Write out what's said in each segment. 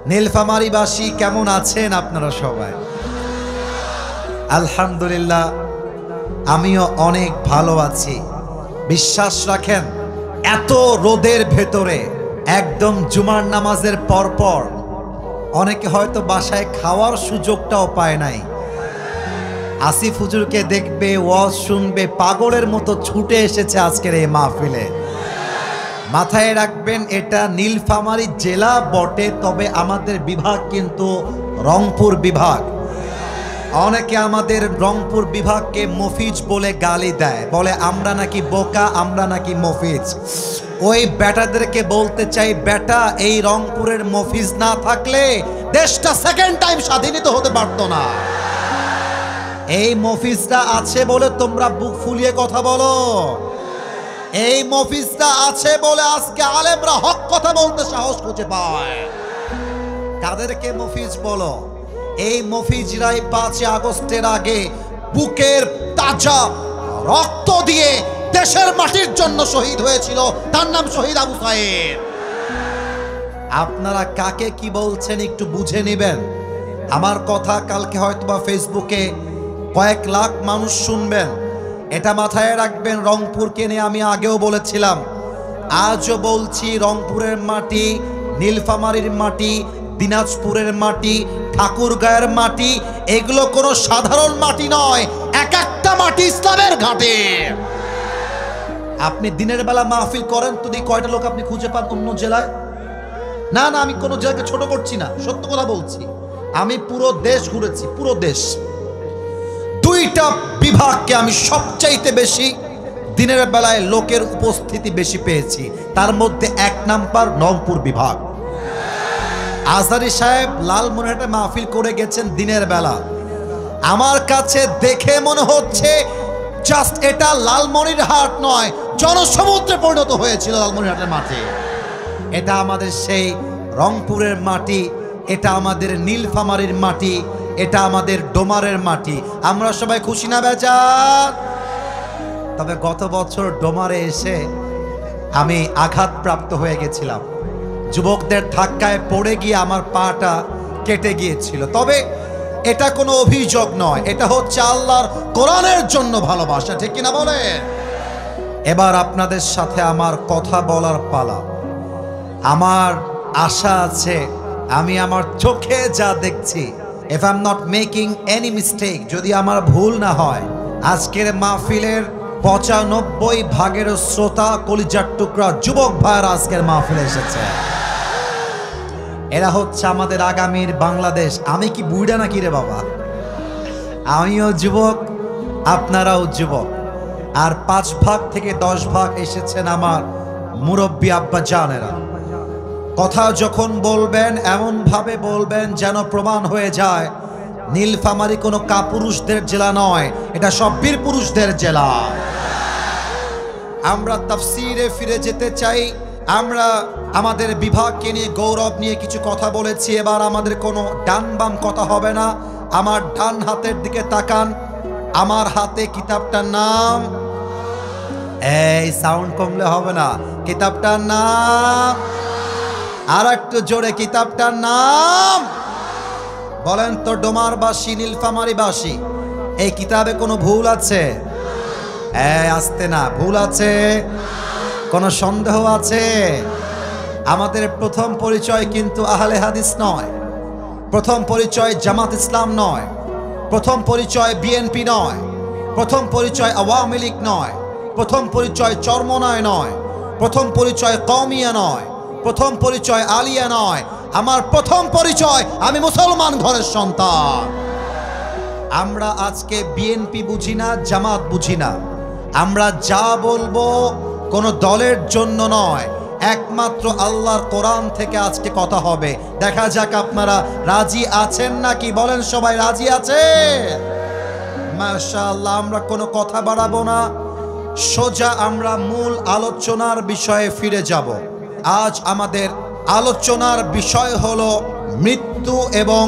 নীলফামারীবাসী কেমন আছেন আপনারা সবাই? আলহামদুলিল্লাহ, আমিও অনেক ভালো আছি। বিশ্বাস রাখেন, এত রোদের ভেতরে একদম জুমার নামাজের পরপর অনেকে হয়তো বাসায় খাওয়ার সুযোগটাও পায় নাই। আসিফ হুজুরকে দেখবে, ওয়াজ শুনবে, পাগলের মতো ছুটে এসেছে আজকের এই মাহফিলে। মাথায় রাখবেন, এটা নীলফামারী জেলা বটে, তবে আমাদের বিভাগ কিন্তু রংপুর বিভাগ। অনেকে আমাদের রংপুর বিভাগকে মফিজ বলে গালি দেয়, বলে আমরা নাকি বোকা, আমরা নাকি মফিজ। ওই বেটাদেরকে বলতে চাই, বেটা এই রংপুরের মফিজ না থাকলে দেশটা সেকেন্ড টাইম স্বাধীনিত হতে পারতো না। এই মফিজটা আছে বলে তোমরা বুক ফুলিয়ে কথা বলো। এই মফিজটা আছে বলে আজকে আলেমরা হক কথা বলতে সাহস খুঁজে পায়। কাদেরকে মফিজ বলো? এই মফিজরাই 5 আগস্টের আগে বুকের তাজা রক্ত দিয়ে দেশের মাটির জন্য শহীদ হয়েছিল। তার নাম শহীদ আবু সাইদ। আপনারা কাকে কি বলছেন একটু বুঝে নেবেন। আমার কথা কালকে হয়তোবা ফেসবুকে কয়েক লাখ মানুষ শুনবেন, এটা মাথায় রাখবেন। রংপুরকে নিয়ে আমি আগেও বলেছিলাম, আজও বলছি, রংপুরের মাটি, নীলফামারীর মাটি, দিনাজপুরের মাটি, ঠাকুরগাঁয়ের মাটি, এগুলো কোনো সাধারণ মাটি নয়। এক একটা মাটি ইসলামের ঘাটে। আপনি দিনের বেলা মাহফিল করেন তো দেখি কয়টা লোক আপনি খুঁজে পান অন্য জেলায়? না না, আমি কোনো জেলাকে ছোট করছি না, সত্য কথা বলছি। আমি পুরো দেশ ঘুরেছি, পুরো দেশ। 2টা বিভাগকে আমি সবচাইতে বেশি দিনের বেলায় লোকের উপস্থিতি বেশি পেয়েছি। তার মধ্যে 1 নাম্বার রংপুর বিভাগ। আজহারী সাহেব লালমনিরহাটে মাহফিল করে গেছেন দিনের বেলা। আমার কাছে দেখে মনে হচ্ছে জাস্ট এটা লালমনিরহাট নয়, জনসমুদ্রে পরিণত হয়েছিল লালমনিরহাটের মাঠে। এটা আমাদের সেই রংপুরের মাটি, এটা আমাদের নীলফামারীর মাটি, এটা আমাদের ডোমারের মাটি। আমরা সবাই খুশি না বেজার? তবে গত বছর ডোমারে এসে আমি আঘাতপ্রাপ্ত হয়ে গেছিলাম। যুবকদের ধাক্কায় পড়ে গিয়ে আমার পাটা কেটে গিয়েছিল। তবে এটা কোনো অভিযোগ নয়, এটা হচ্ছে আল্লাহর কোরআনের জন্য ভালোবাসা, ঠিক কিনা বলে? এবার আপনাদের সাথে আমার কথা বলার পালা। আমার আশা আছে, আমি আমার চোখে যা দেখছি, if I'm not making any mistake, যদি আমার ভুল না হয়, আজকের মাহফিলের 95 ভাগের শ্রোতা, কলিজার টুকরা যুবক ভাইরা আজকের মাহফিলে এসেছে। এরা হচ্ছে আমাদের আগামীর বাংলাদেশ। আমি কি বুইড়া নাকি রে বাবা? আমিও যুবক, আপনারাও যুবক। আর 5 ভাগ থেকে 10 ভাগ এসেছেন আমার মুরব্বী আব্বা জানেরা। কথা যখন বলবেন এমন ভাবে বলবেন যেন প্রমাণ হয়ে যায় নীলফামারী কোনো কাপুরুষদের জেলা নয়, এটা সব বীর পুরুষদের জেলা। আমরা তাফসীরে ফিরে যেতে চাই। আমরা আমাদের বিভাগকে নিয়ে গৌরব নিয়ে কিছু কথা বলেছি। এবার আমাদের কোনো ডান বাম কথা হবে না। আমার ডান হাতের দিকে তাকান। আমার হাতে কিতাবটার নাম, এই সাউন্ড কমলে হবে না, কিতাবটার নাম আর একটু জোরে, কিতাবটার নাম বলেন তো। ডোমারবাসী, নীলফামারীবাসী, এই কিতাবে কোনো ভুল আছে? আসতে না, ভুল আছে? কোনো সন্দেহ আছে? আমাদের প্রথম পরিচয় কিন্তু আহলে হাদিস নয়, প্রথম পরিচয় জামাত ইসলাম নয়, প্রথম পরিচয় বিএনপি নয়, প্রথম পরিচয় আওয়ামী লীগ নয়, প্রথম পরিচয় চরমনায় নয়, প্রথম পরিচয় কওমিয়া নয়, প্রথম পরিচয় আলিয়া নয়। আমার প্রথম পরিচয়, আমি মুসলমান ঘরের সন্তান। আমরা আজকে বিএনপি বুঝি না, জামাত বুঝি না। আমরা যা বলবো কোনো দলের জন্য নয়, একমাত্র আল্লাহর কোরআন থেকে আজকে কথা হবে। দেখা যাক আপনারা রাজি আছেন নাকি, বলেন সবাই রাজি আছে? মাশাআল্লাহ। আমরা কোনো কথা বাড়াবো না, সোজা আমরা মূল আলোচনার বিষয়ে ফিরে যাব। আজ আমাদের আলোচনার বিষয় হলো মৃত্যু এবং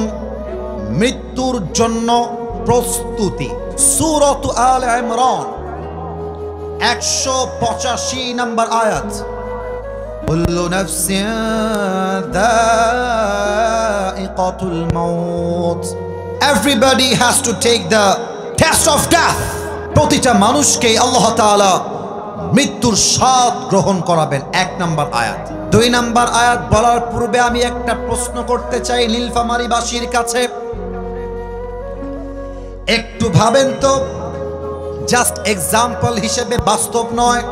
মৃত্যুর জন্য প্রস্তুতি। সূরাত আলে ইমরান 185 নম্বর আয়াত। কুল্লু নাফসিন সাকরাতুল মাউত। Everybody has to take the test of death. প্রতিটা মানুষকে আল্লাহ তাআলা মৃত্যুর স্বাদ গ্রহণ করাবেন। 1 নম্বর আয়াত। 2 নম্বর আয়াত বলার পূর্বে আমি একটা প্রশ্ন করতে চাই নীলফামারীবাসীর কাছে। একটু ভাবেন তো, জাস্ট এক্সাম্পল হিসেবে, বাস্তব নয়।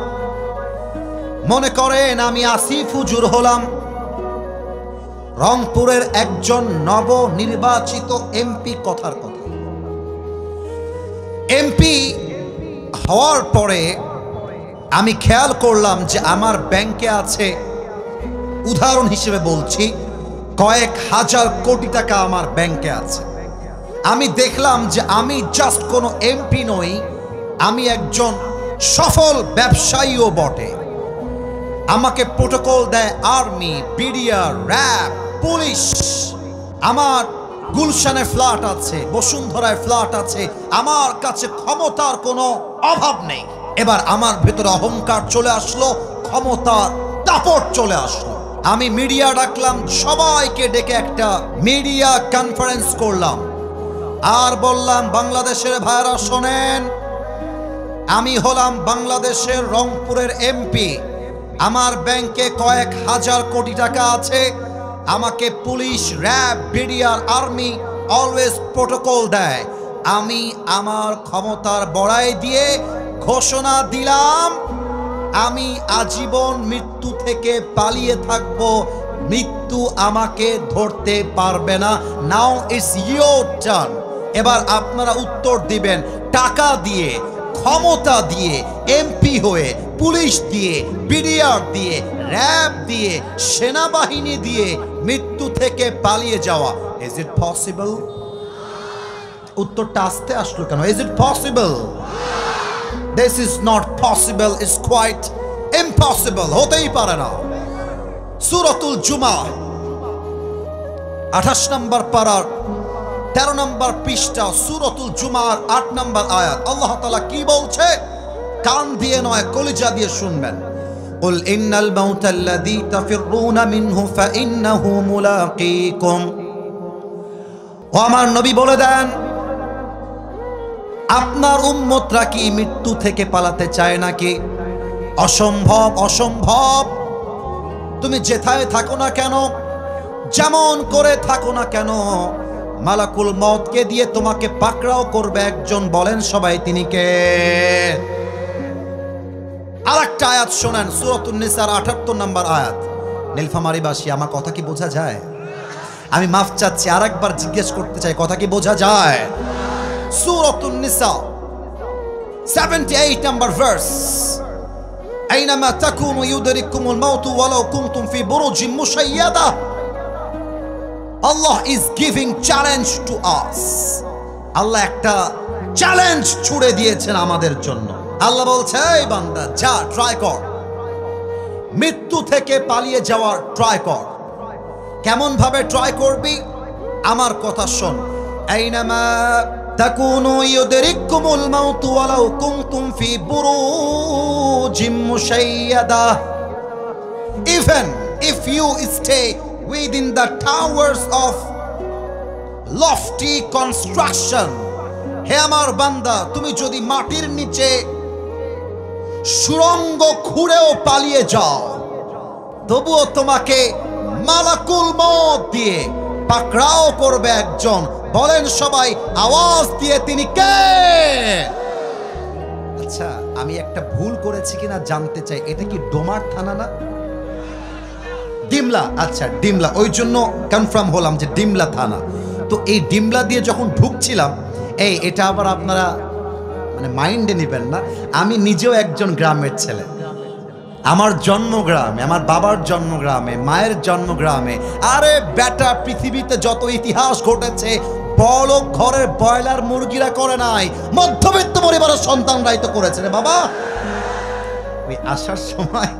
মনে করেন আমি আসিফ হুজুর হলাম, রংপুরের একজন নবনির্বাচিত এমপি। কথার কথা, এমপি হওয়ার পরে আমি খেয়াল করলাম যে আমার ব্যাংকে আছে, উদাহরণ হিসেবে বলছি, কয়েক হাজার কোটি টাকা আমার ব্যাংকে আছে। আমি দেখলাম যে আমি জাস্ট কোনো এমপি নই, আমি একজন সফল ব্যবসায়ীও বটে। আমাকে প্রোটোকল দেয় আর্মি, বিডিআর, র্যাব, পুলিশ। আমার গুলশানে ফ্ল্যাট আছে, বসুন্ধরায় ফ্ল্যাট আছে। আমার কাছে ক্ষমতার কোনো অভাব নেই। এবার আমার ভেতরে অহংকার চলে আসলো, ক্ষমতার দাপট চলে আসলো। আমি মিডিয়া ডাকলাম, সবাইকে ডেকে একটা মিডিয়া কনফারেন্স করলাম, আর বললাম, বাংলাদেশের ভাইরা শোনেন, আমি হলাম বাংলাদেশের রংপুরের এমপি। আমার ব্যাংকে কয়েক হাজার কোটি টাকা আছে। আমাকে police, RAB, BDR, army always protocol দেয়। আমি আমার ক্ষমতার বড়াই দিয়ে ঘোষণা দিলাম, আমি আজীবন মৃত্যু থেকে পালিয়ে থাকব, মৃত্যু আমাকে ধরতে পারবে না। Now it's your turn. এবার আপনারা উত্তর দিবেন, টাকা দিয়ে, ক্ষমতা দিয়ে, এমপি হয়ে, পুলিশ দিয়ে, বিডিআর দিয়ে, র্যাব দিয়ে, সেনাবাহিনী দিয়ে মৃত্যু থেকে পালিয়ে যাওয়া, ইজ ইট পসিবল? উত্তরটা আসতে আসলো কেন? Is it possible? This is not possible, it's quite impossible. হতেই পারে না। সূরাতুল জুমা 28 নম্বর পারার 13 নম্বর পৃষ্ঠা, সূরাতুল জুমার 8 নম্বর আয়াত। আল্লাহ তাআলা কি বলছে? কান দিয়ে নয়, কলিজা দিয়ে শুনবেন। কুল ইন্নাল মাউতাল্লাযী তাফিরুনা মিনহু ফাইন্নাহু মুলাকীকুম। ও আমার নবী বলে দেন, আপনার উম্মতরা কি মৃত্যু থেকে পালাতে চায় নাকি? অসম্ভব, অসম্ভব। তুমি যেথায় থাকো না কেন, যেমন করে থাকো না কেন, মালাকুল মউতকে দিয়ে তোমাকে পাকড়াও করবে একজন। বলেন সবাই, তিনি কে? আরেকটা আয়াত শোনেন, সূরাতুন নিসার 78 নম্বর আয়াত। নীলফামারীবাসী, আমার কথা কি বোঝা যায়? আমি মাফ চাচ্ছি, আরেকবার জিজ্ঞেস করতে চাই, কথা কি বোঝা যায়? সূরাতুন নিসা 78 নম্বর ভার্স। আইনামা তাকুনু ইউদরিকুমুল মাউতু ওয়ালাউ কুনতুম ফি বুরুজিন মুশাইয়াদা। Allah is giving challenge to us. আল্লাহ একটা চ্যালেঞ্জ ছুড়ে দিয়েছেন আমাদের জন্য। আল্লাহ বলছে, এই বান্দা, যা, ট্রাই কর, মৃত্যু থেকে পালিয়ে যাওয়ার ট্রাই কর। কেমন ভাবে ট্রাই করবি? আমার কথা শোন। আইনামা তাকুনু ইউদরিকুমুল মাউতু ওয়ালাউ কুনতুম ফি বুরুজিন মুশাইয়াদা। Even if you stay within the towers of lofty construction, হে আমার বান্দা, তুমি যদি মাটির নিচে সুড়ঙ্গ খুঁড়েও পালিয়ে যাও, তবুও তোমাকে মালাকুল মউত দিয়ে পাকড়াও করবে একজন। বলেন সবাই আওয়াজ দিয়ে, তিনি কে? আচ্ছা, আমি একটা ভুল করেছি কিনা জানতে চাই, এটা কি ডোমার থানা না? ডিমলা। আচ্ছা, ডিমলা, ওই জন্য কনফার্ম হলাম যে ডিমলা থানা। তো এই ডিমলা দিয়ে যখন ঢুকছিলাম, এটা আবার আপনারা মানে মাইন্ডে নেবেন না, আমি নিজেও একজন গ্রামের ছেলে। আমার জন্মগ্রামে, আমার বাবার জন্মগ্রামে, মায়ের জন্মগ্রামে। আরে বেটা, পৃথিবীতে যত ইতিহাস ঘটেছে, বড় ঘরের ব্রয়লার মুরগিরা করে নাই, মধ্যবিত্ত পরিবারের সন্তানরাই তো করেছে রে বাবা। ওই আসার সময়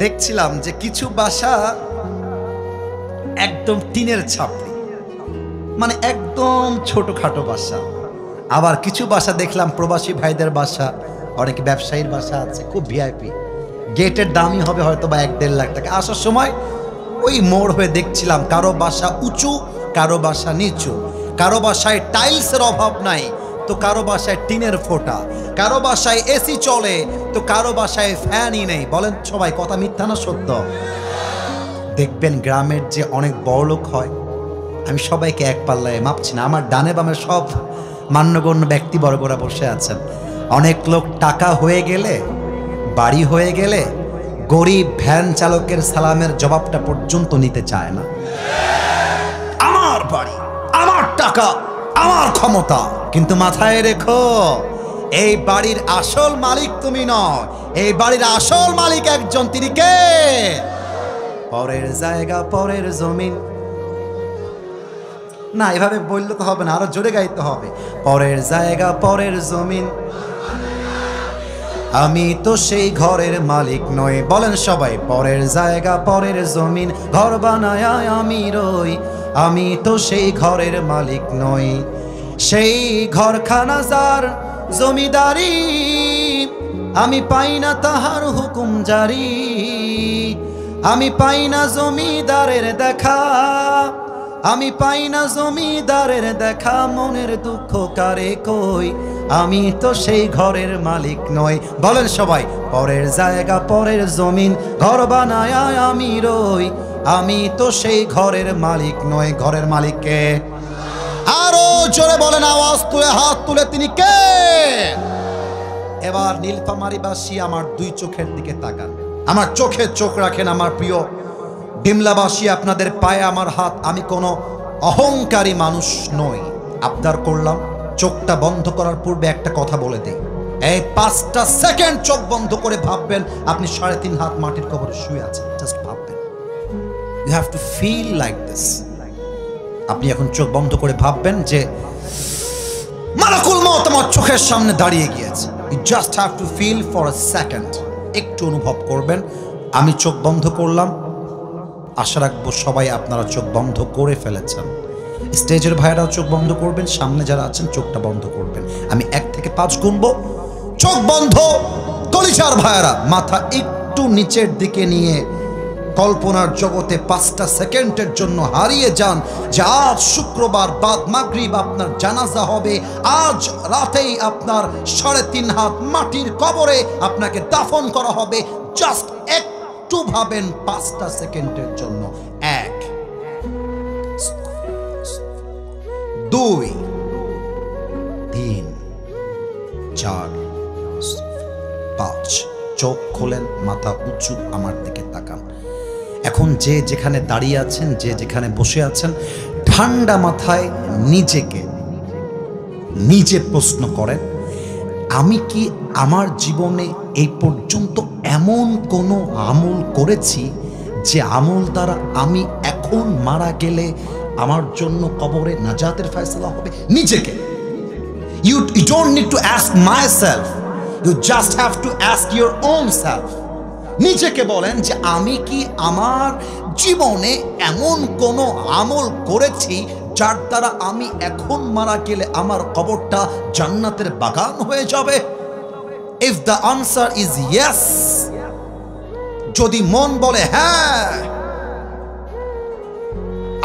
দেখছিলাম যে কিছু বাসা একদম টিনের ছাপড়ি, মানে একদম ছোটখাটো বাসা। আবার কিছু বাসা দেখলাম প্রবাসী ভাইদের বাসা, অনেক ব্যবসায়ীর বাসা আছে, খুব ভিআইপি, গেটের দামই হবে হয়তো বা 1-1.5 লাখ টাকা। আসার সময় ওই মোড় হয়ে দেখছিলাম কারো বাসা উঁচু, কারো বাসা নিচু, কারো বাসায় টাইলসের অভাব নাই তো কারো বাসায় টিনের ফোঁটা, কারো বাসায় এসি চলে তো কারো বাসায় ফ্যানই নেই। বলেন সবাই, কথা মিথ্যা না সত্য? দেখবেন গ্রামের যে অনেক বড় লোক হয়, আমি সবাইকে এক পাল্লায় মাপছি না, আমার ডানে বামে সব মান্যগণ্য ব্যক্তিবর্গরা বসে আছেন। অনেক লোক টাকা হয়ে গেলে, বাড়ি হয়ে গেলে গরিব ভ্যান চালকের সালামের জবাবটা পর্যন্ত নিতে চায় না। আমার বাড়ি, আমার টাকা, আমার ক্ষমতা, কিন্তু মাথায় রেখো এই বাড়ির আসল মালিক তুমি নয়, এই বাড়ির আসল মালিক একজন, তিনি কে? পরের জায়গা পরের জমিন। না, এভাবে বললে তো হবে না, আরো জোরে গাইতে হবে। পরের জায়গা পরের জমিন, আমি তো সেই ঘরের মালিক নই। বলেন সবাই, পরের জায়গা পরের জমিন, ঘর বানায় আমি রই, আমি তো সেই ঘরের মালিক নই। সেই ঘরখানা যার জমিদারি, আমি পাই না তাহার হুকুম জারি, আমি পাই না জমিদারের দেখা, আমি পাই না জমিদারের দেখা, মনের দুঃখ কারে কই, আমি তো সেই ঘরের মালিক নই। বলেন সবাই, পরের জায়গা পরের জমিন, ঘর বানায় আমি রই, আমি তো সেই ঘরের মালিক নই। ঘরের মালিক কে? আরো জোরে বলেন, আওয়াজ তুলে, হাত তুলে, তিনি কে? এবার নীলফামারীবাসী আমার দুই চোখের দিকে তাকান, আমার চোখে চোখ রাখেন। আমার প্রিয় ডিমলাবাসী, আপনাদের পায়ে আমার হাত। আমি কোনো অহংকারী মানুষ নই। আবদার করলাম চোখটা বন্ধ করার পূর্বে একটা কথা বলে দেই। এই 5টা সেকেন্ড চোখ বন্ধ করে ভাববেন আপনি 3.5 হাত মাটির কবরে শুয়ে আছেন। জাস্ট ভাববেন, you have to feel like this. আপনি এখন চোখ বন্ধ করে ভাববেন যে মালাকুল মউত আমার চোখের সামনে দাঁড়িয়ে গিয়েছে। You just have to feel for a second. একটু অনুভব করবেন। আমি চোখ বন্ধ করলাম, আশা রাখবো সবাই আপনারা চোখ বন্ধ করে ফেলেছেন। স্টেজের ভাইয়েরাও চোখ বন্ধ করবেন, সামনে যারা আছেন চোখটা বন্ধ করবেন। আমি 1 থেকে 5 গুনবো, চোখ বন্ধ। কলিজার ভাইয়েরা মাথা একটু নিচের দিকে নিয়ে কল্পনার জগতে 5টা সেকেন্ডের জন্য হারিয়ে যান যে আজ শুক্রবার বাদ মাগরিব আপনার জানাজা হবে, আজ রাতেই আপনার 3.5 হাত মাটির কবরে আপনাকে দাফন করা হবে। জাস্ট একটু ভাবেন 5টা সেকেন্ডের জন্য। 1, 2, 3, 4, 5। চোখ খোলেন, মাথা উঁচু, আমার দিকে তাকান। এখন যে যেখানে দাঁড়িয়ে আছেন, যে যেখানে বসে আছেন, ঠান্ডা মাথায় নিজে প্রশ্ন করেন, আমি কি আমার জীবনে এই পর্যন্ত এমন কোনো আমল করেছি যে আমল দ্বারা আমি এখন মারা গেলে আমার জন্য কবরে নাজাতের ফয়সালা হবে? নিজেকে। You don't need to ask myself, you just have to ask your own self. নিজেকে বলেন যে আমি কি আমার জীবনে এমন কোনো আমল করেছি যার দ্বারা আমি এখন মারা গেলে আমার কবরটা জান্নাতের বাগান হয়ে যাবে? If the answer is yes, যদি মন বলে হ্যাঁ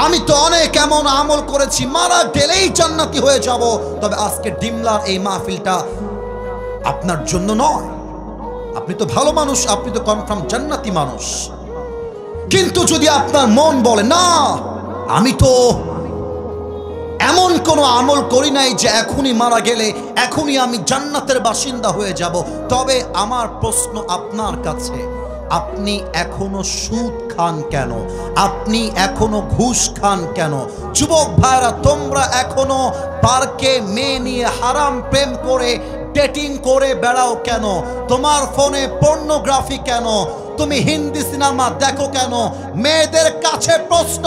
আমি তো অনেক এমন আমল করেছি মারা গেলেই জান্নাতি হয়ে যাব, তবে আজকে ডিমলার এই মাহফিলটা আপনার জন্য নয়। আপনি তো ভালো মানুষ, আপনি তো কনফার্ম জান্নাতি মানুষ। কিন্তু যদি আপনার মন বলে না, আমি তো এমন কোনো আমল করি নাই যে এখনই মারা গেলে এখনই আমি জান্নাতের বাসিন্দা হয়ে যাব, তবে আমার প্রশ্ন আপনার কাছে, আপনি এখনো সুদ খান কেন? আপনি এখনো ঘুষ খান কেন? যুবক ভাইরা, তোমরা এখনো পার্কে মেয়ে নিয়ে হারাম প্রেম করে ডেটিং করে বেড়াও কেন? তোমার ফোনে পর্নোগ্রাফি কেন? তুমি হিন্দি সিনেমা দেখো কেন? মেয়েদের কাছে প্রশ্ন,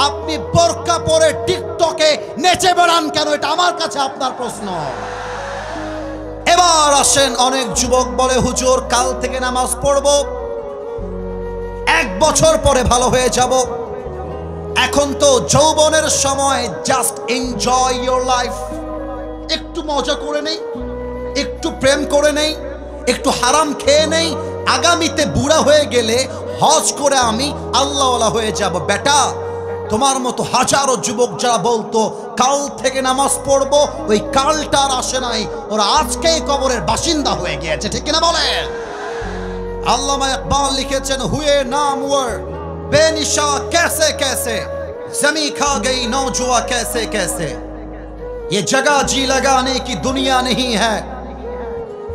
আপনি বোরকা পরে টিকটকে নেচে বেড়ান কেন? এটা আমার কাছে আপনার প্রশ্ন। এবার আসেন, অনেক যুবক বলে হুজুর কাল থেকে নামাজ পড়বো, 1 বছর পরে ভালো হয়ে যাব। এখন তো যৌবনের সময়, জাস্ট এনজয় ইয়োর লাইফ। একটু মজা করে নেই, একটু প্রেম করে নেই, একটু হারাম খেয়ে নেই। আগামীতে বুড়া হয়ে গেলে হজ করে আমি আল্লাহওয়ালা হয়ে যাব। বেটা, তোমার মতো হাজারো যুবক যারা বলতো কাল থেকে নামাজ পড়বো, ওই কালটা আর আসে নাই, ওরা আজকেই কবরের বাসিন্দা হয়ে গিয়েছে, ঠিক কিনা বলেন? আল্লামা ইকবাল লিখেছেন, হুয়ে নামওয়ার বেনিশা कैसे कैसे जमी खा गई नौजुआ कैसे कैसे, ये जगह जी लगाने की दुनिया नहीं है,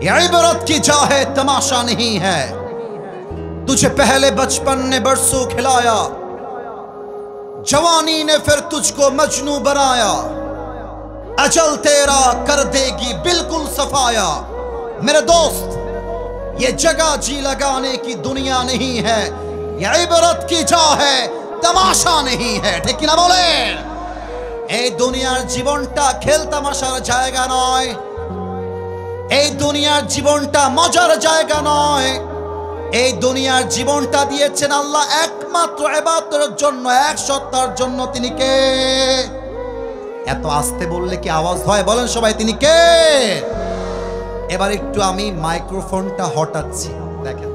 ये इबरत की जा है तमाशा नहीं है, तुझे पहले बचपन ने बरसों खिलाया, जवानी ने फिर तुझको मजनू बनाया, अजल तेरा कर देगी बिल्कुल सफाया। मेरे दोस्त, ये जगह जी लगाने की दुनिया नहीं है, ये इबरत की जा है तमाशा नहीं है, ठीक ना बोले? এই দুনিয়ার জীবনটা খেল তামাশার জায়গা নয়, এই দুনিয়ার জীবনটা মজার জায়গা নয়। এই দুনিয়ার জীবনটা দিয়েছেন আল্লাহ একমাত্র ইবাদতের জন্য, এক সত্তার জন্য। তিনি কে? এত আস্তে বললে কি আওয়াজ হয়? বলেন সবাই, তিনি কে? এবার একটু আমি মাইক্রোফোনটা হটাচ্ছি। দেখেন,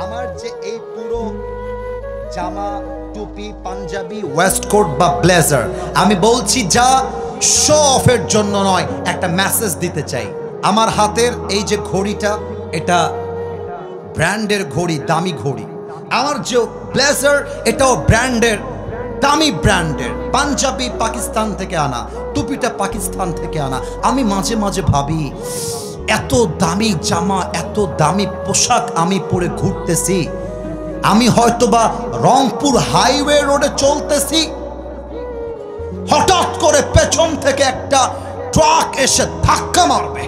আমার যে এই পুরো জামা, টুপি, পাঞ্জাবি, ওয়েস্টকোট বা ব্লেজার, আমি বলছি যা শো অফের জন্য নয়, একটা মেসেজ দিতে চাই। আমার হাতের এই যে ঘড়িটা, এটা ব্র্যান্ডের ঘড়ি, দামি ঘড়ি। আমার যে ব্লেজার, এটাও ব্র্যান্ডের, দামি ব্র্যান্ডের। পাঞ্জাবি পাকিস্তান থেকে আনা, টুপিটা পাকিস্তান থেকে আনা। আমি মাঝে মাঝে ভাবি, এত দামি জামা, এত দামি পোশাক আমি পরে ঘুরতেছি, আমি হয়তোবা রংপুর হাইওয়ে রোডে চলতেছি, হঠাৎ করে পেছন থেকে একটা ট্রাক এসে ধাক্কা মারবে,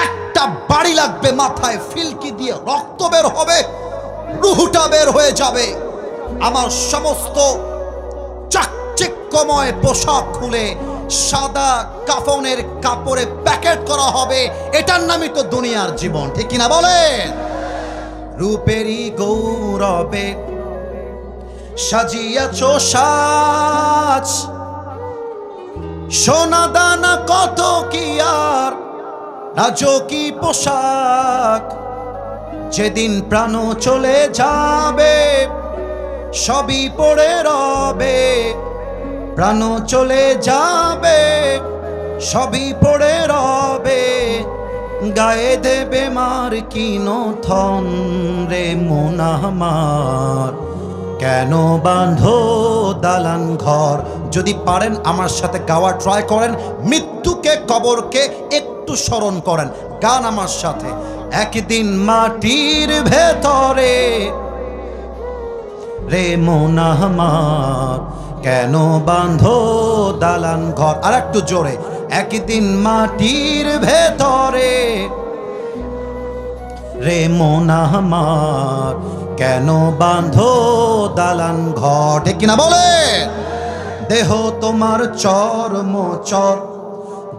একটা বাড়ি লাগবে মাথায়, ফিলকি দিয়ে রক্ত বের হবে, রুহুটা বের হয়ে যাবে। আমার সমস্ত চাকচিক্যময় পোশাক খুলে সাদা কাফনের কাপড়ে প্যাকেট করা হবে। এটার নামই তো দুনিয়ার জীবন, ঠিক কিনা বলেন? রূপেরই গৌরবে সাজিয়াছ সাজ, সোনা দানা কত কি আর রাজকী পোশাক, যেদিন প্রাণ চলে যাবে সবই পড়ে রবে, প্রাণ চলে যাবে সবই পড়ে রবে, গায়ে দেবে মার কিনো থন রে মন আমার, কেন বাঁধো দালান ঘর। যদি পারেন আমার সাথে গাওয়া ট্রাই করেন, মৃত্যুকে কবরকে একটু স্মরণ করেন, গান আমার সাথে। একদিন মাটির ভেতরে রে মন আমার, কেন বাঁধো দালান ঘর। আর একটু জোরে, একদিন মাটির ভেতরে রে মন আমার, কেন বাঁধো দালান ঘর, ঠিক কিনা বলে? দেহ তোমার চর্ম চর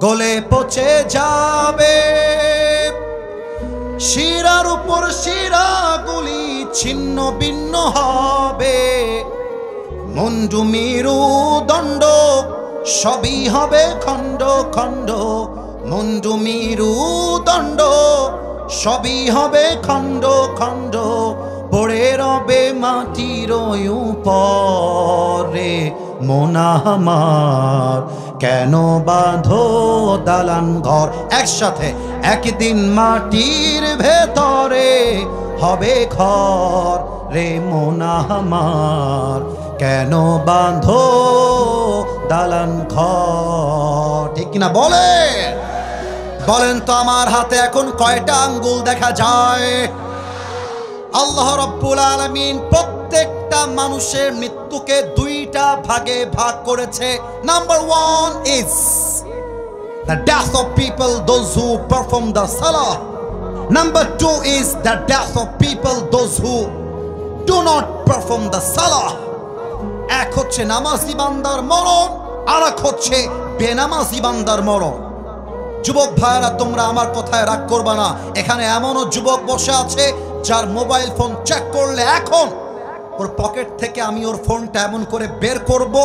গলে পচে যাবে, শিরার উপর শিরাগুলি ছিন্ন ভিন্ন হবে, মুন্ডু মেরু দণ্ড সবই হবে খণ্ড খণ্ড, মুন্ডু মেরু দণ্ড সবই হবে খণ্ড খণ্ড, পড়ে রবে মাটির উপরে মন আমার, কেন বাঁধো দালান ঘর। একসাথে, একদিন মাটির ভেতরে হবে ঘর রে মন আমার, কেন বাঁধো দালান ঘর, ঠিক কিনা বলে? বলেন তো আমার হাতে এখন কয়টা আঙ্গুল দেখা যায়? আল্লাহ রাব্বুল আলামিন প্রত্যেকটা মানুষের মৃত্যুকে দুইটা ভাগে ভাগ করেছে। Number 1 is the death of people, those who perform the salah. Number 2 is the death of people, those who do not perform the salah. এক হচ্ছে নামাজি বান্দার মরণ, আর এক হচ্ছে বেনামাজি বান্দার মরণ। যুবক ভাইরা, তোমরা আমার কথায় রাগ করবা না। এখানে এমনও যুবক বসে আছে যার মোবাইল ফোন চেক করলে এখন ওর পকেট থেকে আমি ওর ফোনটা এমন করে বের করব,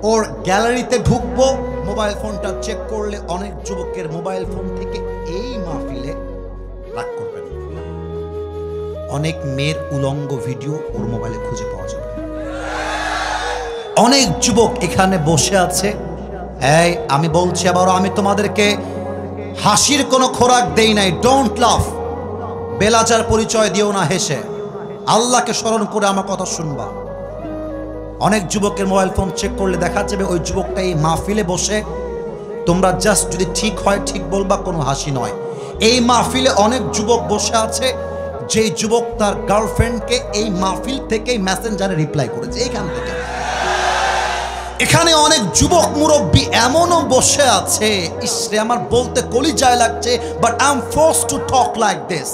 ওর গ্যালারিতে ঢুকবো, মোবাইল ফোনটা চেক করলে অনেক যুবকের মোবাইল ফোন থেকে এই মাহফিলে রাগ করবেন, অনেক মেয়ের উলঙ্গ ভিডিও ওর মোবাইলে খুঁজে পাওয়া যাবে। অনেক যুবক এখানে বসে আছে। এই আমি বলছি আবারও, আমি তোমাদেরকে হাসির কোনো খোরাক দেই নাই। ডোন্ট লাফ। বেলাচার পরিচয় দিও না হেসে। আল্লাহকে স্মরণ করে আমার কথা শুনবা। অনেক যুবকের মোবাইল ফোন চেক করলে দেখা যাবে ওই যুবকটা এই মাহফিলে বসে, তোমরা জাস্ট যদি ঠিক হয় ঠিক বলবা, কোনো হাসি নয়। এই মাহফিলে অনেক যুবক বসে আছে, যেই যুবক তার গার্লফ্রেন্ডকে এই মাহফিল থেকেই মেসেঞ্জারে রিপ্লাই করেছে এইখান থেকে। এখানে অনেক যুবক মুরব্বী এমনও বসে আছে, ইসরে আমার বলতে কলিজায় লাগছে, but I am forced to talk like this.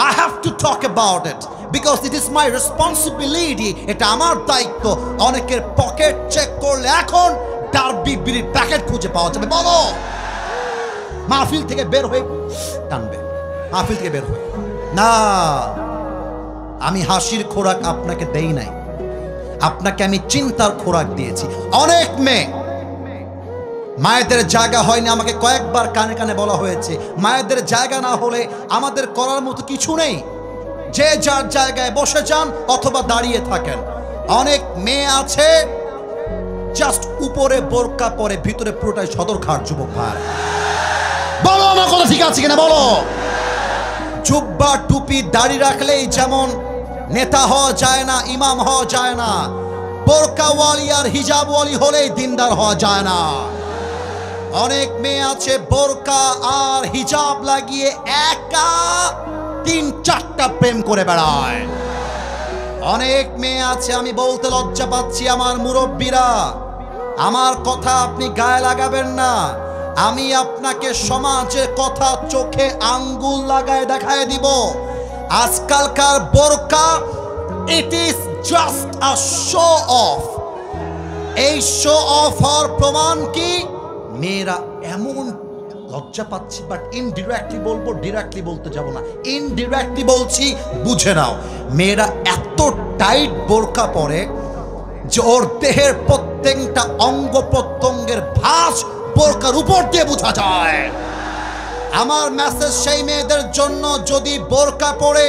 I have to talk about it because it is my responsibility. এটা আমার দায়িত্ব। অনেকের পকেট চেক করলে এখন ডার্বি বিড়ির প্যাকেট খুঁজে পাওয়া যাবে। বলো, মাহফিল থেকে বের হয়ে টানবে, মাহফিল থেকে বের হয়ে। না, আমি হাসির খোরাক আপনাকে দেই নাই, আপনাকে আমি চিন্তার খোরাক দিয়েছি। অনেক মেয়ে মায়েদের জায়গা হয়নি, আমাকে কয়েকবার কানে কানে বলা হয়েছে, মায়েদের জায়গা না হলে আমাদের করার মতো কিছু নেই, যে যার জায়গায় বসে যান অথবা দাঁড়িয়ে থাকেন। অনেক মেয়ে আছে জাস্ট উপরে বোরকা পরে ভিতরে পুরোটাই সদরঘাট। যুবক ভাই বলো, আমার কথা ঠিক আছে কিনা বলো। জুব্বা টুপি দাড়ি রাখলেই যেমন নেতা হওয়া যায় না, ইমাম হওয়া যায় না, বোরকাওয়ালি আর হিজাবওয়ালি হলেই দিনদার হওয়া যায় না। অনেক মেয়ে আছে বোরকা আর হিজাব লাগিয়ে একা 3-4টা প্রেম করে বেড়ায়। অনেক মেয়ে আছে, আমি বলতে লজ্জা পাচ্ছি আমার মুরব্বীরা, আমার কথা আপনি গায়ে লাগাবেন না। আমি আপনাকে সমাজের কথা চোখে আঙ্গুল লাগায় দেখায় দিব। আজকালকার বোরকা it is just a show off. এই শো অফ হওয়ার প্রমাণ কি? মেয়েরা এমন, লজ্জা পাচ্ছি বাট ইনডিরেক্টলি বলবো, ডিরেক্টলি বলতে যাব না, ইনডিরেক্টলি বলছি, বুঝে নাও। মেয়েরা এত টাইট বোরকা পরে যে ওর দেহের প্রত্যেকটা অঙ্গ প্রত্যঙ্গের ভাঁজ বোরকার উপর দিয়ে বোঝা যায়। আমার মেসেজ সেই মেয়েদের জন্য, যদি বোরকা পরে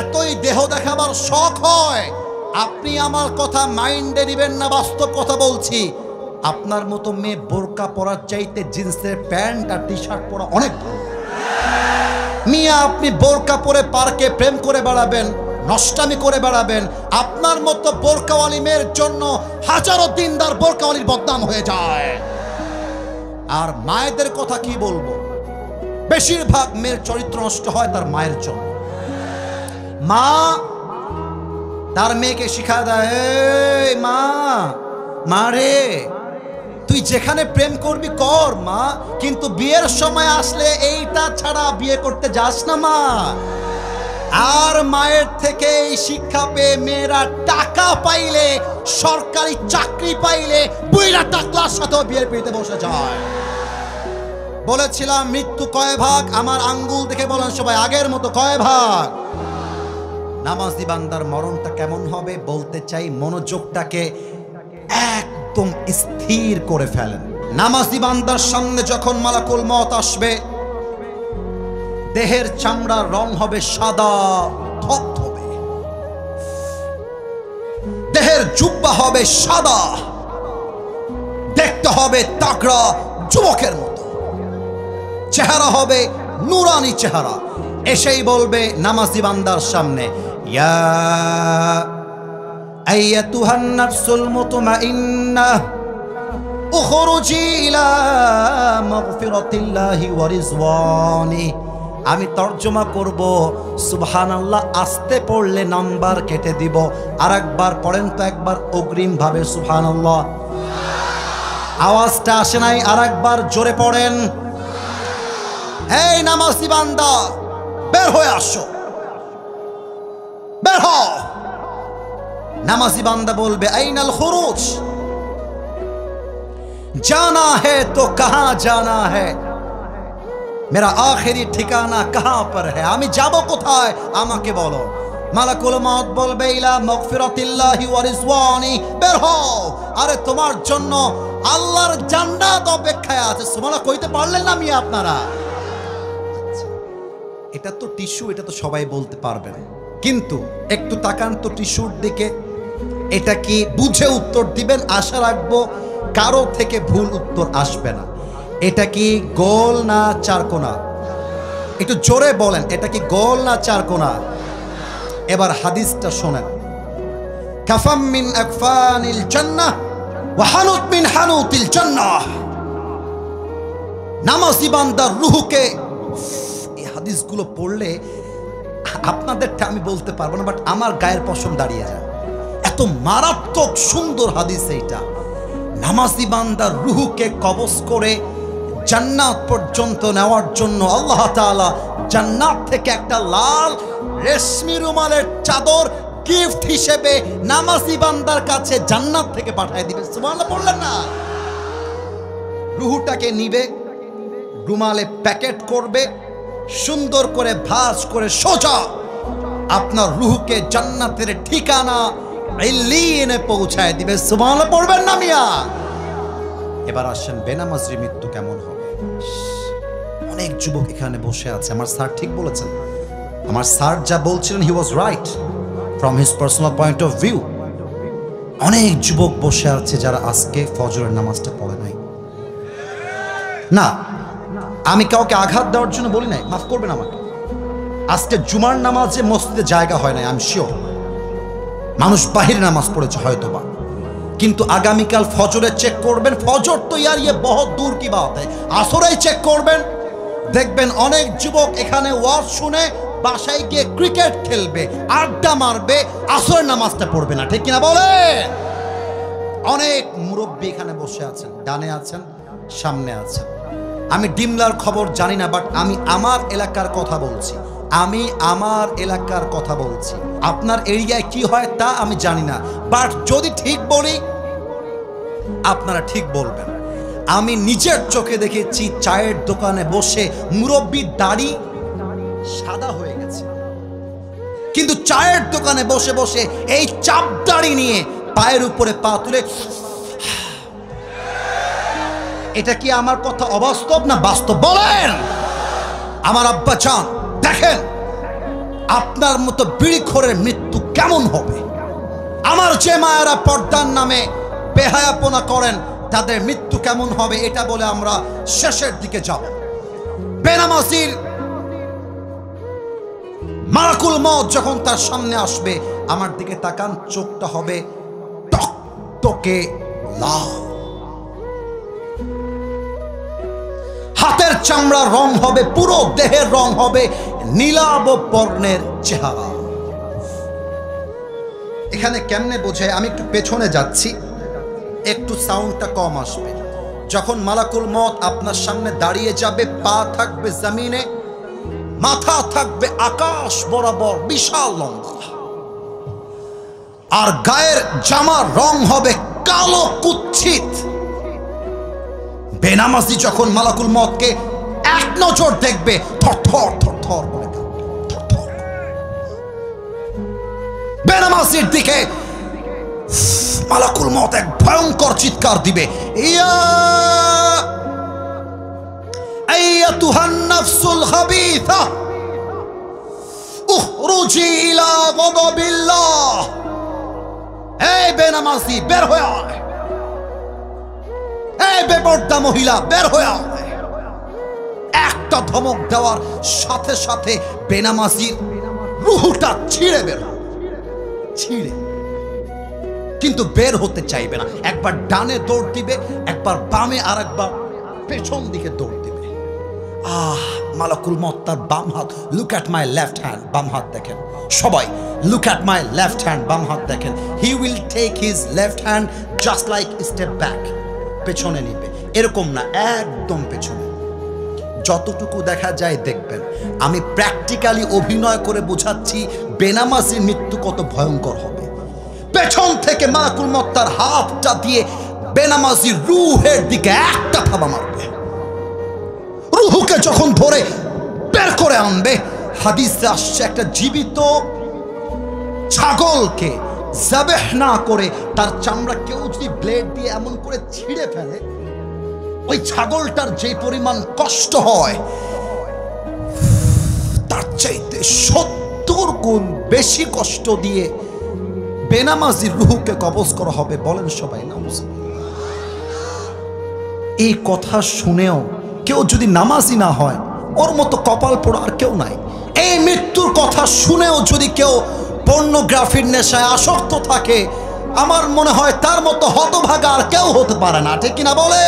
এতই দেহ দেখাবার শখ হয়, আপনি আমার কথা মাইন্ডে নেবেন না, বাস্তব কথা বলছি। আপনার মতো মেয়ে বোরকা পরার চাইতে জিন্সের প্যান্ট আর টি শার্ট পরা অনেক ভালো। মিয়া আপনি বোরকা পরে পার্কে প্রেম করে বেড়াবেন, নষ্টামি করে বেড়াবেন, আপনার মতো বোরকাওয়ালি মেয়ের জন্য হাজারো দিনদার বোরকাওয়ালির বদনাম হয়ে যায়। আর মায়েদের কথা কি বলবো, বেশিরভাগ মেয়ের চরিত্র নষ্ট হয় তার মায়ের জন্য। মা তার মেয়েকে শিখা দেয়, এই মা, মা রে তুই যেখানে প্রেম করবি কর মা, কিন্তু বিয়ের সময় আসলে এইটা ছাড়া বিয়ে করতে যাস না মা। আর মায়ের থেকে এই শিক্ষা পেয়ে মেয়েরা টাকা পাইলে, সরকারি চাকরি পাইলে বুইরা টাকলার সাথেও বিয়ের পিড়িতে বসে যায়। বলেছিলাম মৃত্যু কয় ভাগ, আমার আঙ্গুল দেখে বলেন সবাই, আগের মতো কয় ভাগ। নামাজি বান্দার মরণটা কেমন হবে বলতে চাই, মনোযোগটাকে একদম স্থির করে ফেলেন। নামাজি বান্দার সামনে যখন মালাকুল মওত আসবে, দেহের চামড়ার রং হবে সাদা ধবধবে, দেহের জুব্বা হবে সাদা, দেখতে হবে তাগড়া যুবকের মতো, চেহারা হবে নুরানি চেহারা। এসেই বলবে নামাজি বান্দার সামনে, ইয়া আইয়াতুহান নাফসুল মুতমাইন্নাহ উখরুজি ইলা মাগফিরাতিল্লাহি ওয়া রিজওয়ানি। আমি তর্জমা করব, সুবহানাল্লাহ আস্তে পড়লে নাম্বার কেটে দিব, আরেকবার পড়েন তো একবার অগ্রিম ভাবে সুবহানাল্লাহ। আওয়াজটা আসে নাই, আরেকবার জোরে পড়েন। এই নামাজি বান্দা বের হয়ে আসো, বের হ। নামাজি বান্দা বলবে, আইনাল খুরুজ, जाना है तो कहां जाना है, मेरा आखिरी ठिकाना कहां पर है, আমি যাব কোথায় আমাকে বলো। মালাকুল মওত বলবে, ইলা মাগফিরাতিল্লাহি ওয়া রিজওয়ানি, বের হও, আরে তোমার জন্য আল্লাহর জান্নাত অপেক্ষায় আছে। সুবহানাল্লাহ কইতে পারলেন না মিয়া আপনারা? এটা তো টিস্যু, এটা তো সবাই বলতে পারবেন। কিন্তু একটু তাকান তো টিস্যুর দিকে, এটা কি বুঝে উত্তর দিবেন, আশা রাখবো কারো থেকে ভুল উত্তর আসবে না। এটা কি গোল না চারকোনা? একটু জোরে বলেন, এটা কি গোল না চারকোনা? এবার হাদিসটা শোনেন। কাফাম মিন আকফানিল জান্নাহ ওয়া হানুত মিন হানুতিল জান্নাহ। নামাজি বান্দার রূহকে, এই হাদিসগুলো পড়লে আপনাদেরটা আমি বলতে পারবো না, বাট আমার গায়ের পশম দাঁড়িয়ে যায়। এত মারাত্মক সুন্দর হাদিস এইটা। নামাজি বান্দার রূহকে কবজ করে জান্নাত পর্যন্ত নেওয়ার জন্য আল্লাহ তাআলা জান্নাত থেকে একটা লাল রেশমি রুমালের চাদর গিফট হিসেবে নামাজি বান্দার কাছে জান্নাত থেকে পাঠিয়ে দিবে। সুবহানাল্লাহ বললেন না? রূহটাকে নিবে, রুমালে প্যাকেট করবে, সুন্দর করে ভাঁজ করে সোজা আপনার রূহকে জান্নাতের ঠিকানা ইল্লিয়িনে পৌঁছায় দিবে। সুবহানাল্লাহ পড়বেন না মিয়া? এবার আসেন বেনামাজির মৃত্যু কেমন হবে। অনেক যুবক এখানে বসে আছে। আমার স্যার ঠিক বলেছেন, আমার স্যার যা বলছিলেন he was right from his personal point of view. অনেক যুবক বসে আছে যারা আজকে ফজরের নামাজটা পড়ে নাই। না, আমি কাউকে আঘাত দেওয়ার জন্য বলি নাই, মাফ করবেন আমাকে। আজকে জুমার নামাজে মসজিদে জায়গা হয় নাই, আই এম শিওর। মানুষ বাহিরে নামাজ পড়েছে হয়তোবা, কিন্তু আগামীকাল ফজরে চেক করবেন। ফজর তো ইয়ার ইয়ে বহুত দূর কি বাত হয়, আসরেই চেক করবেন, দেখবেন অনেক যুবক এখানে ওয়াজ শুনে বাসায় গিয়ে ক্রিকেট খেলবে, আড্ডা মারবে, আসরের নামাজটা পড়বে না। ঠিক কিনা বলে? অনেক মুরব্বী এখানে বসে আছেন, ডানে আছেন, সামনে আছেন। আমি ডিমলার খবর জানি না, বাট আমি আমার এলাকার কথা বলছি। আমি আমার এলাকার কথা বলছি। আপনার এরিয়ায় কি হয় তা আমি জানি না, বাট যদি ঠিক বলি আপনারা ঠিক বলবেন। আমি নিজের চোখে দেখেছি চায়ের দোকানে বসে মুরব্বির দাড়ি সাদা হয়ে গেছে, কিন্তু চায়ের দোকানে বসে বসে এই চাপ দাড়ি নিয়ে পায়ের উপরে পা তুলে, এটা কি আমার কথা অবাস্তব না বাস্তব বলেন? আমার আব্বা চান দেখেন আপনার মতো বিড়িখোরের মৃত্যু কেমন হবে। আমার যে মায়েরা পর্দার নামে বেহায়াপনা করেন তাদের মৃত্যু কেমন হবে, এটা বলে আমরা শেষের দিকে যাব। বেনামাজির মালাকুল মউত যখন তার সামনে আসবে, আমার দিকে তাকান, চোখটা হবে টকটকে লাল, হাতের চামড়ার রং হবে, পুরো দেহের রং হবে নীলাভ বর্ণের চেহারা। এখানে কেমনে বোঝায়, আমি একটু পেছনে যাচ্ছি, একটু সাউন্ডটা কম আসবে। যখন মালাকুল মউত আপনার সামনে দাঁড়িয়ে যাবে, পা থাকবে জমিনে, মাথা থাকবে আকাশ বরাবর বিশাল লম্বা, আর গায়ের জামার রং হবে কালো কুৎসিত। বেনামাজি যখন মালাকুল মউতকে এক নজর দেখবে, থরথর থরথর করে কাঁপবে, থরথর। বেনামাজির দিকে মালাকুল মউত এক ভয়ঙ্কর চিৎকার দিবে, ইয়া আইয়াতুহান নাফসুল খাবিথা উখরুজি ইলা গাদাবিল্লাহ। এই বেনামাজি বের হয়ে আয়, এই বেপরদা মহিলা বের হয়ে আয়। একটা ধমক দেওয়ার সাথে সাথে বেনামাজির রূহটা ছিঁড়ে বের হবে, ছিঁড়ে, কিন্তু বের হতে চাইবে না। একবার ডানে দৌড় দিবে, একবার বামে, আর একবার পেছন দিকে দৌড় দিবে। মালাকুল মউত তার বাম হাত, look at my left hand, বাম হাত দেখেন সবাই, look at my left hand, বাম হাত দেখেন। He will take his left hand just like step back, পেছনে নিবে, এরকম না, একদম পেছনে। যতটুকু দেখা যায় দেখবেন। আমি প্র্যাকটিক্যালি অভিনয় করে বোঝাচ্ছি বেনামাজির মৃত্যু কত ভয়ঙ্কর হবে। পেছন থেকে মালাকুল মউত তার হাতটা দিয়ে বেনামাজির রূহের দিকে একটা থাবা মারবে। রূহকে যখন ধরে বের করে আনবে, হাদিসে আসছে একটা জীবিত ছাগলকে যাবেহ না করে তার চামড়া কেউ যদি ব্লেড দিয়ে এমন করে ছিঁড়ে ফেলে, ওই ছাগলটার যে পরিমাণ কষ্ট হয় তার চাইতে 70 70 গুণ বেশি কষ্ট দিয়ে বেনামাজির রূহকে কবজ করা হবে। বলেন সবাই নাউজুবিল্লাহ। এই কথা শুনেও কেউ যদি নামাজি না হয়, ওর মতো কপাল পোড়া আর কেউ নাই। এই মৃত্যুর কথা শুনেও যদি কেউ পর্নোগ্রাফির নেশায় আসক্ত থাকে, আমার মনে হয় তার মতো হতভাগা আর কেউ হতে পারে না। ঠিক কিনা বলে?